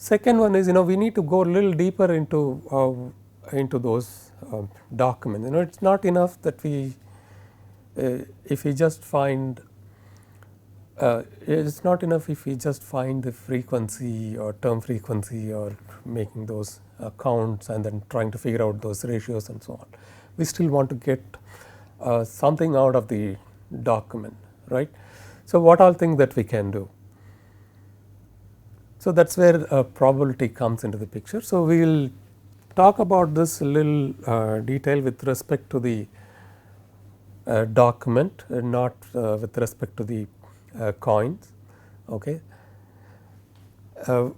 Second one is, we need to go a little deeper into those documents. It's not enough that if we just find it's not enough if we just find the frequency or term frequency or making those counts and then trying to figure out those ratios and so on. We still want to get something out of the document, right. So, what all things that we can do? So, that is where probability comes into the picture. So, we will talk about this a little detail with respect to the document, not with respect to the coins. Okay. I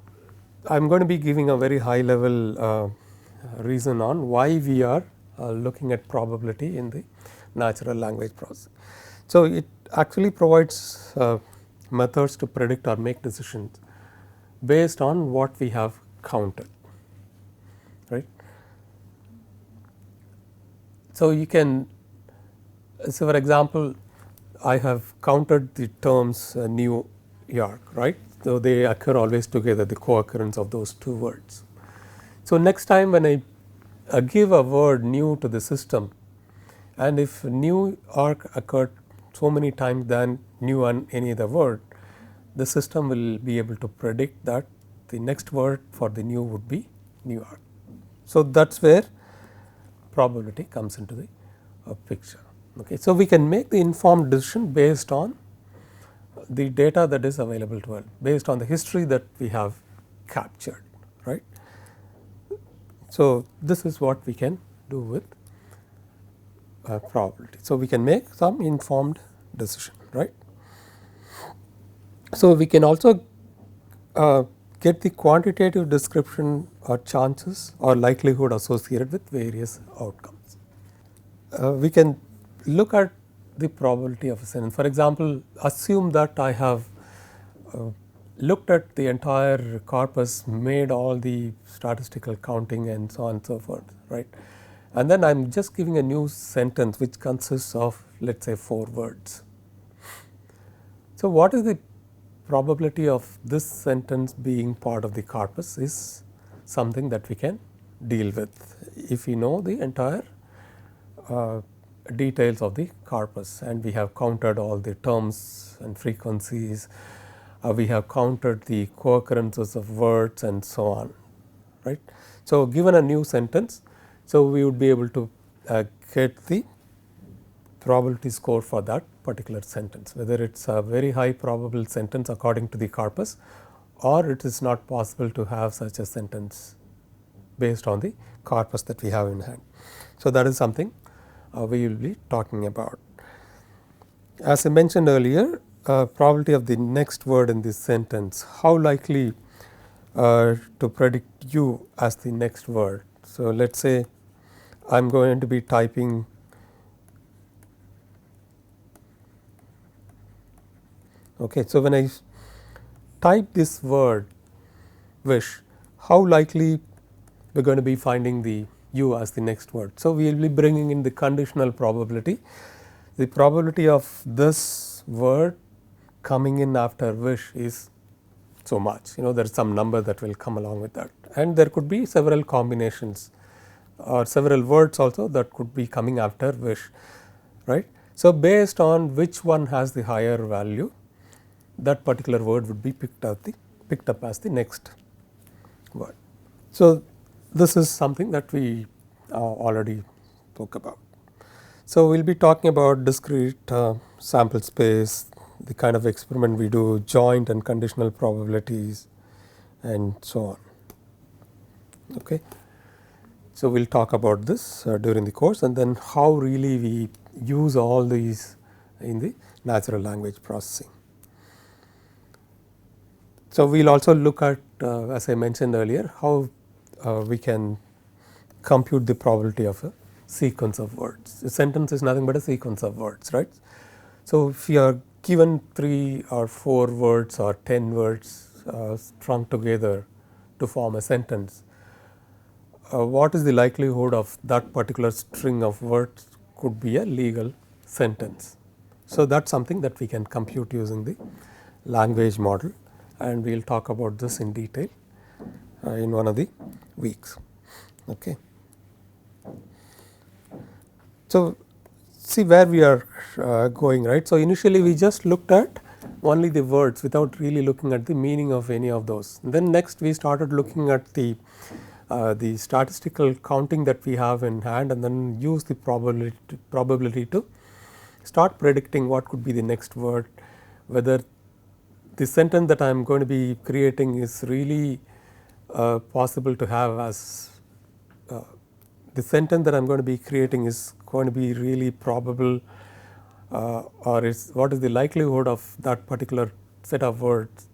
am going to be giving a very high level reason on why we are looking at probability in the natural language process. So, it actually provides methods to predict or make decisions based on what we have counted, right. So, you can, so for example, I have counted the terms New York, right. So, they occur always together, the co-occurrence of those two words. So, next time when I give a word new to the system, and if New York occurred so many times than new and any other word, the system will be able to predict that the next word for the new would be New York. So, that is where probability comes into the picture. Okay. So, we can make the informed decision based on the data that is available to us, based on the history that we have captured, right. So, this is what we can do with probability. So, we can make some informed decision, right. So, we can also get the quantitative description or chances or likelihood associated with various outcomes. We can look at the probability of a sentence. For example, assume that I have looked at the entire corpus, made all the statistical counting and so on and so forth, right. And then I am just giving a new sentence which consists of, let us say, 4 words. So, what is the probability of this sentence being part of the corpus is something that we can deal with if we know the entire details of the corpus, and we have counted all the terms and frequencies, we have counted the co-occurrences of words and so on, right. So, given a new sentence, so we would be able to get the probability score for that particular sentence, whether it is a very high probable sentence according to the corpus, or it is not possible to have such a sentence based on the corpus that we have in hand. So, that is something we will be talking about. As I mentioned earlier, probability of the next word in this sentence, how likely to predict you as the next word. So, let us say I am going to be typing okay. So, when I type this word wish, how likely we are going to be finding the you as the next word. So, we will be bringing in the conditional probability. The probability of this word coming in after wish is so much, there is some number that will come along with that, and there could be several combinations or several words also that could be coming after wish, right. So, based on which one has the higher value, that particular word would be picked up as the next word. So, this is something that we already spoke about. So, we will be talking about discrete sample space, the kind of experiment we do, joint and conditional probabilities and so on. Okay. So, we will talk about this during the course, and then how really we use all these in the natural language processing. So, we will also look at as I mentioned earlier, how we can compute the probability of a sequence of words. A sentence is nothing but a sequence of words, right. So, if you are given 3 or 4 words or 10 words strung together to form a sentence, what is the likelihood of that particular string of words could be a legal sentence. So, that is something that we can compute using the language model, and we will talk about this in detail in one of the weeks. Okay. So, see where we are going, right. So, initially we just looked at only the words without really looking at the meaning of any of those. Then next we started looking at the statistical counting that we have in hand, and then use the probability to start predicting what could be the next word, whether the sentence that I am going to be creating is really possible to have as the sentence that I am going to be creating is going to be really probable, or is what is the likelihood of that particular set of words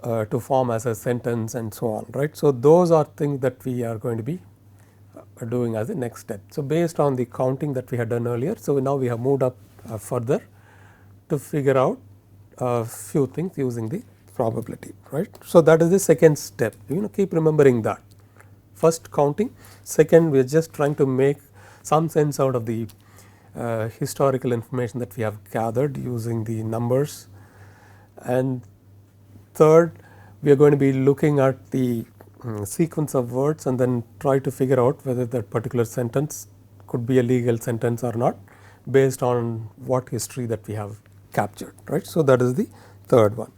to form as a sentence and so on, right. So, those are things that we are going to be doing as the next step. So, based on the counting that we had done earlier, so now we have moved up further to figure out a few things using the probability, right. So, that is the second step, keep remembering that. First counting, second we are just trying to make some sense out of the historical information that we have gathered using the numbers, and third we are going to be looking at the sequence of words and then try to figure out whether that particular sentence could be a legal sentence or not based on what history that we have captured, right. So, that is the third one.